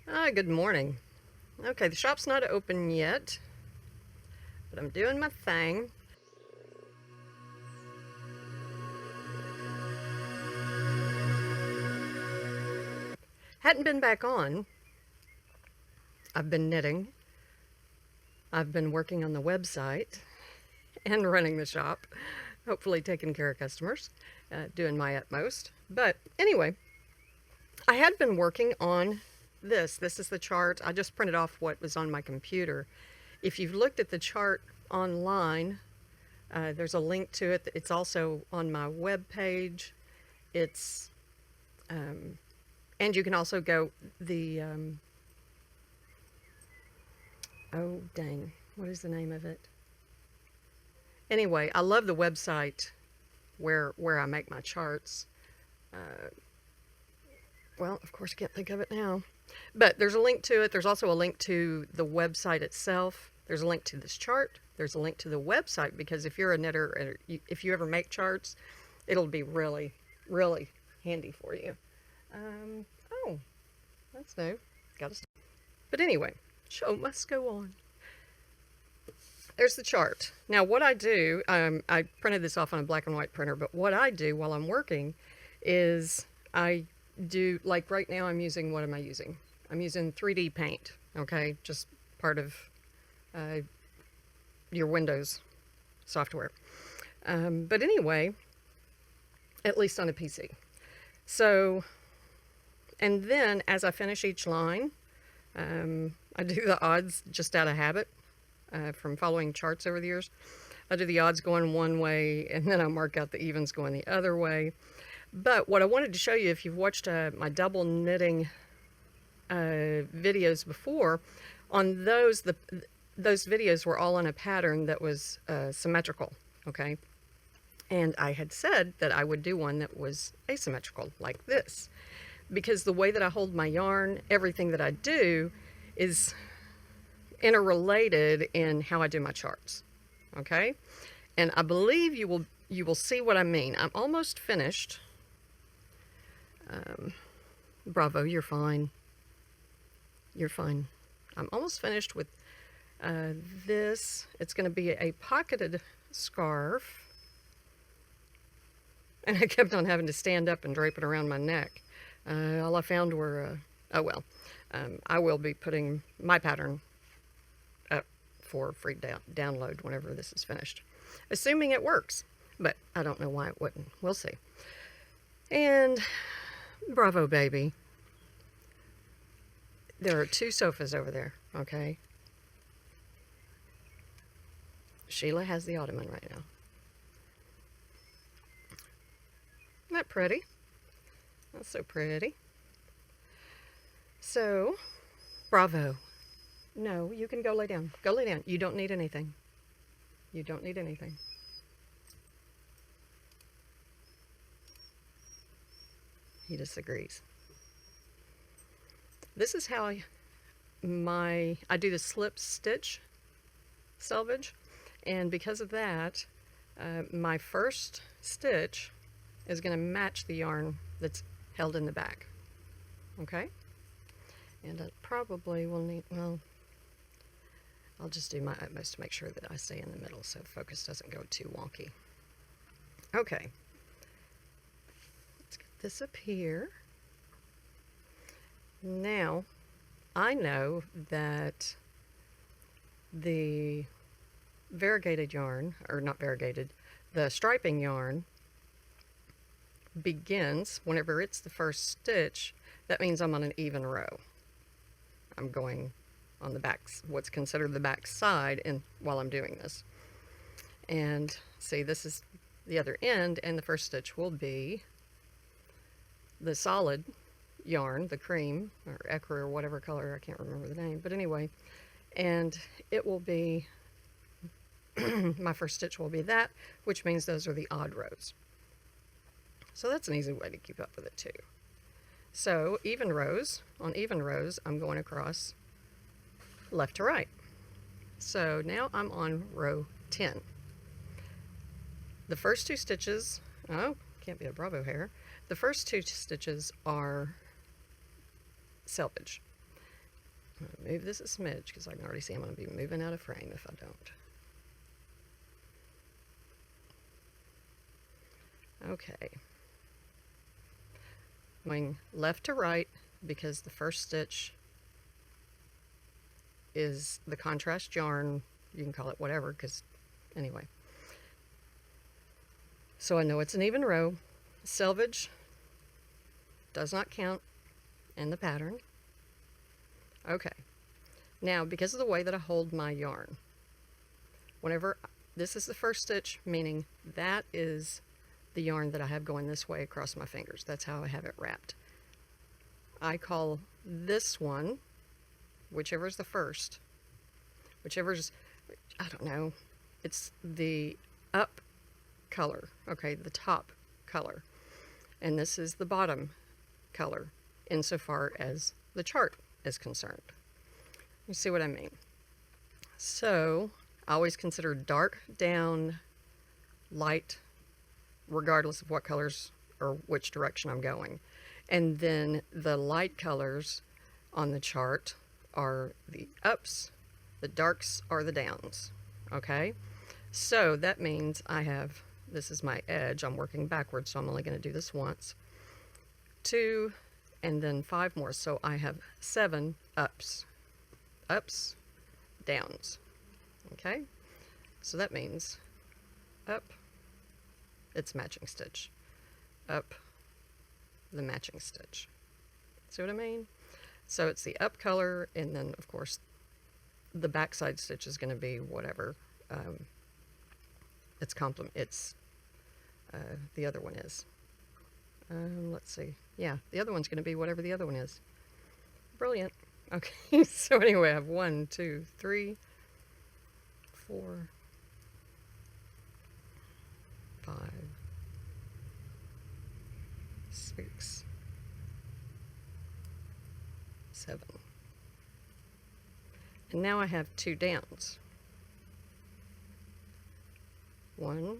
Good morning. Okay, the shop's not open yet, but I'm doing my thing. Hadn't been back on. I've been knitting. I've been working on the website and running the shop, hopefully taking care of customers, doing my utmost. But anyway, I had been working on this. This is the chart. I just printed off what was on my computer. If you've looked at the chart online, there's a link to it. It's also on my web page. It's and you can also go the oh dang, what is the name of it? Anyway, I love the website where I make my charts. Well, of course, I can't think of it now. But there's a link to it. There's also a link to the website itself. There's a link to this chart. There's a link to the website, because if you're a knitter, if you ever make charts, it'll be really, really handy for you. Oh, that's new. Got to. But anyway, show must go on. There's the chart. Now, what I do, I printed this off on a black and white printer, but what I do while I'm working is I do, like right now I'm using, what am I using? I'm using 3D Paint, okay? Just part of your Windows software. But anyway, at least on a PC. So, and then as I finish each line, I do the odds just out of habit from following charts over the years. I do the odds going one way, and then I mark out the evens going the other way. But what I wanted to show you, if you've watched my double knitting videos before, on those videos were all on a pattern that was symmetrical, okay? And I had said that I would do one that was asymmetrical, like this, because the way that I hold my yarn, everything that I do is interrelated in how I do my charts, okay? And I believe you will see what I mean. I'm almost finished. Bravo, you're fine. You're fine. I'm almost finished with this. It's going to be a pocketed scarf. And I kept on having to stand up and drape it around my neck. All I found were, oh well, I will be putting my pattern up for free download whenever this is finished. Assuming it works, but I don't know why it wouldn't. We'll see. And bravo, baby. There are 2 sofas over there, okay? Sheila has the ottoman right now. Isn't that pretty? That's so pretty. So, bravo. No, you can go lay down. Go lay down. You don't need anything. You don't need anything. He disagrees. This is how I do the slip stitch selvage, and because of that, my first stitch is going to match the yarn that's held in the back. Okay? And I probably will need, well, I'll just do my utmost to make sure that I stay in the middle so focus doesn't go too wonky. Okay. Let's get this up here. Now, I know that the variegated yarn, or not variegated, the striping yarn begins whenever it's the first stitch. That means I'm on an even row. I'm going on the back, what's considered the back side, and while I'm doing this. And see, this is the other end, and the first stitch will be the solid yarn, the cream or ecru or whatever color, I can't remember the name, but anyway, and it will be my first stitch will be that, which means those are the odd rows. So that's an easy way to keep up with it too. So even rows, on even rows, I'm going across left to right. So now I'm on row 10. The first 2 stitches, oh, can't be a bravo hair. The first 2 stitches are selvage. I'm going to move this a smidge because I can already see I'm going to be moving out of frame if I don't. Okay. Going left to right because the first stitch is the contrast yarn. You can call it whatever, because anyway. So I know it's an even row. Selvage does not count in the pattern. Okay. Now, because of the way that I hold my yarn, whenever this is the first stitch, meaning that is the yarn that I have going this way across my fingers. That's how I have it wrapped. I call this one, whichever's the first, whichever's, I don't know, it's the up color, okay, the top color. And this is the bottom color insofar as the chart is concerned. You see what I mean? So I always consider dark down, light, regardless of what colors or which direction I'm going. And then the light colors on the chart are the ups, the darks are the downs, okay? So that means I have, this is my edge, I'm working backwards, so I'm only going to do this once, 2, and then 5 more, so I have 7 ups, ups, downs, okay? So that means up, it's matching stitch, up, the matching stitch. See what I mean? So it's the up color, and then of course the backside stitch is going to be whatever its complement. It's the other one is. Let's see. Yeah, the other one's going to be whatever the other one is. Brilliant. Okay. So anyway, I have 1, 2, 3, 4, 5, 6, 7. And now I have 2 downs. 1,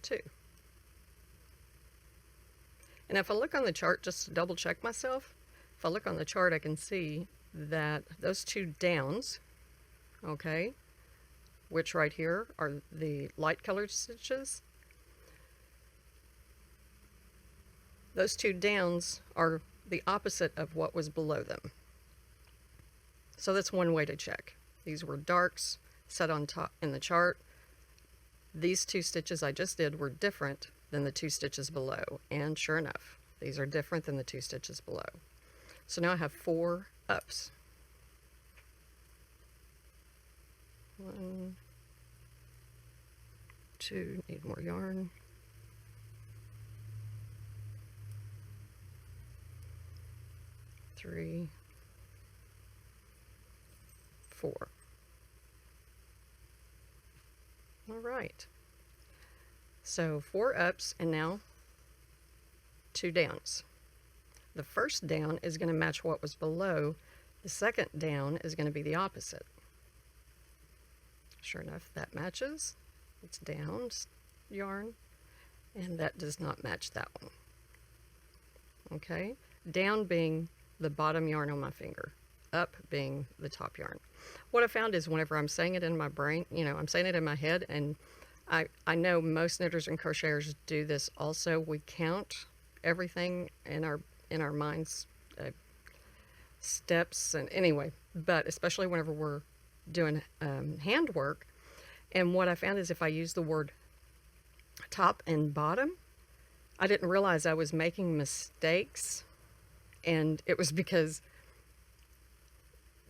2. And if I look on the chart, just to double check myself, if I look on the chart, I can see that those 2 downs, okay, which right here are the light colored stitches, those 2 downs are the opposite of what was below them. So that's one way to check. These were darks set on top in the chart. These 2 stitches I just did were different than the 2 stitches below, and sure enough, these are different than the 2 stitches below. So now I have 4 ups. 1, 2, need more yarn. 3, 4. All right. So 4 ups and now 2 downs. The first down is going to match what was below. The second down is going to be the opposite. Sure enough, that matches. It's down yarn, and that does not match that one. Okay, down being the bottom yarn on my finger, up being the top yarn. What I found is whenever I'm saying it in my brain, you know, I'm saying it in my head, and I know most knitters and crocheters do this also. We count everything in our minds, steps, and anyway, but especially whenever we're doing handwork. And what I found is if I use the word top and bottom, I didn't realize I was making mistakes, and it was because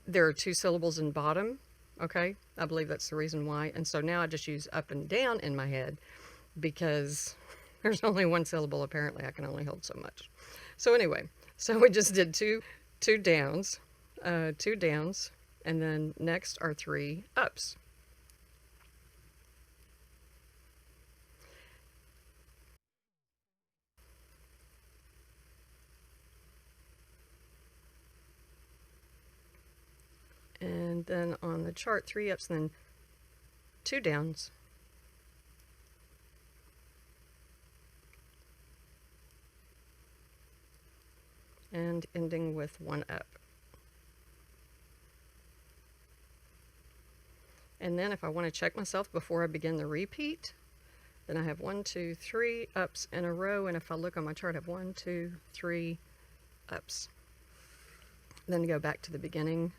there are 2 syllables in bottom. Okay, I believe that's the reason why. And so now I just use up and down in my head because there's only 1 syllable. Apparently I can only hold so much. So anyway, so we just did two downs, 2 downs, and then next are 3 ups. And then on the chart, 3 ups and then 2 downs. And and ending with 1 up. And then if I want to check myself before I begin the repeat, then I have 1, 2, 3 ups in a row, and if I look on my chart, I have 1, 2, 3 ups. Then go back to the beginning.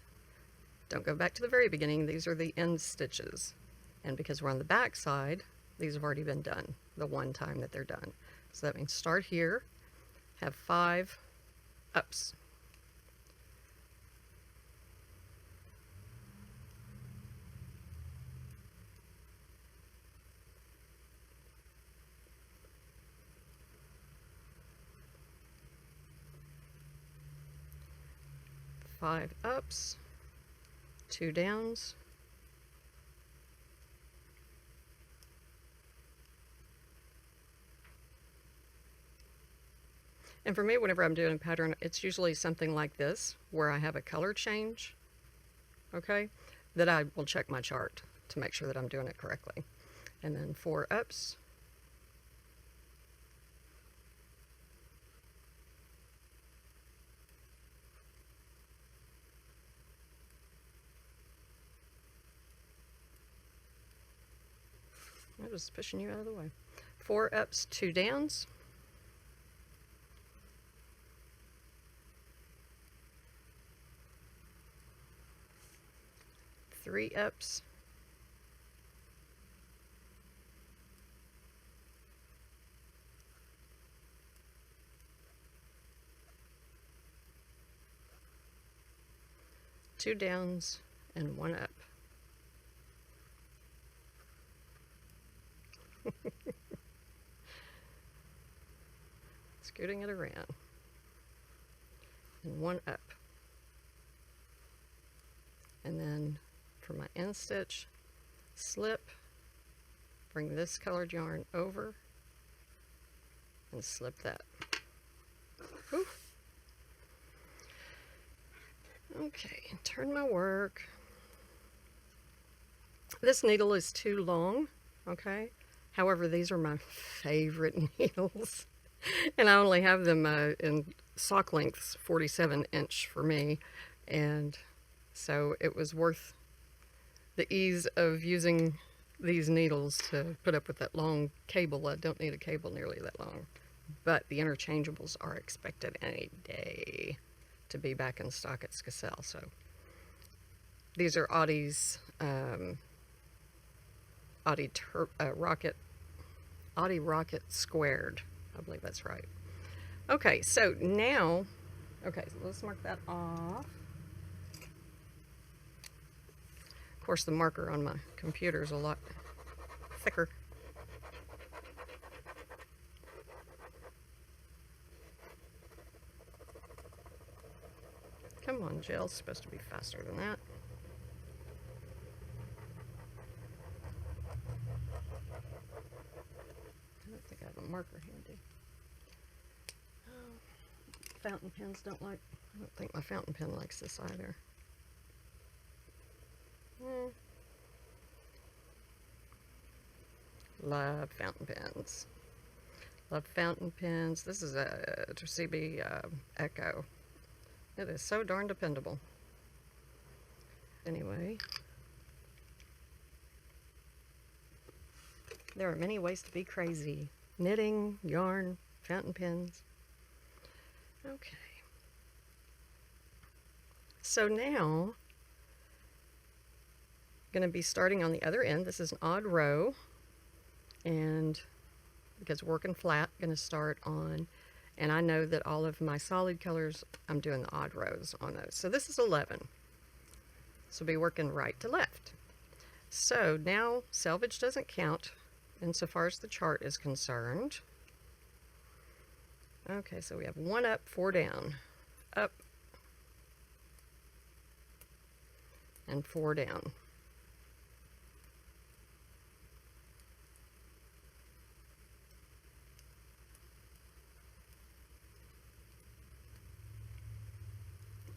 Don't go back to the very beginning. These are the end stitches. And because we're on the back side, these have already been done the one time that they're done. So that means start here, have 5 ups. Five ups, 2 downs, and for me, whenever I'm doing a pattern, it's usually something like this, where I have a color change, okay, that I will check my chart to make sure that I'm doing it correctly. And then 4 ups, I'm just pushing you out of the way. 4 ups, 2 downs. Three ups. Two downs and 1 up. Scooting it around. And 1 up. And then for my end stitch, slip, bring this colored yarn over, and slip that. Whew. Okay, turn my work. This needle is too long, okay? However, these are my favorite needles. And I only have them in sock lengths, 47-inch for me. And so it was worth the ease of using these needles to put up with that long cable. I don't need a cable nearly that long. But the interchangeables are expected any day to be back in stock at Skacel. So these are Audie's Audie Rocket Squared. I believe that's right. Okay, so now, okay, so let's mark that off. Of course, the marker on my computer is a lot thicker. Come on, Jill, it's supposed to be faster than that. I don't think I have a marker handy. Oh, fountain pens don't like, I don't think my fountain pen likes this either. Love fountain pens. Love fountain pens. This is a CB Echo. It is so darn dependable. Anyway, there are many ways to be crazy. Knitting, yarn, fountain pens. Okay. So now, I'm going to be starting on the other end. This is an odd row. And because working flat, I'm going to start on, and I know that all of my solid colors, I'm doing the odd rows on those. So this is 11. So I'll be working right to left. So now selvage doesn't count insofar as the chart is concerned. Okay, so we have 1 up, 4 down. Up and 4 down.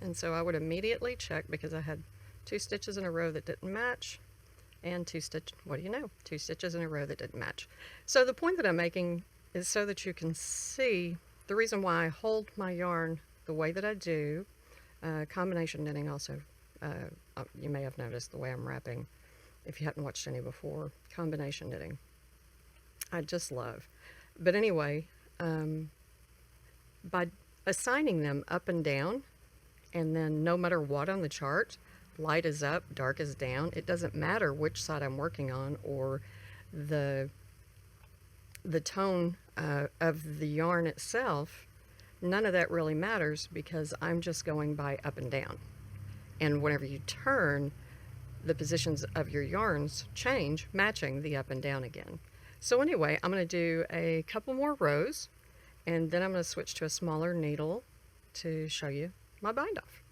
And so I would immediately check, because I had 2 stitches in a row that didn't match, and 2 stitches in a row that didn't match. So the point that I'm making is so that you can see the reason why I hold my yarn the way that I do combination knitting also, you may have noticed the way I'm wrapping, if you hadn't watched any before, combination knitting, I just love. But anyway, by assigning them up and down, and then no matter what on the chart, light is up, dark is down, it doesn't matter which side I'm working on or the tone of the yarn itself, none of that really matters because I'm just going by up and down. And whenever you turn, the positions of your yarns change, matching the up and down again. So anyway, I'm going to do a couple more rows, and then I'm going to switch to a smaller needle to show you my bind off.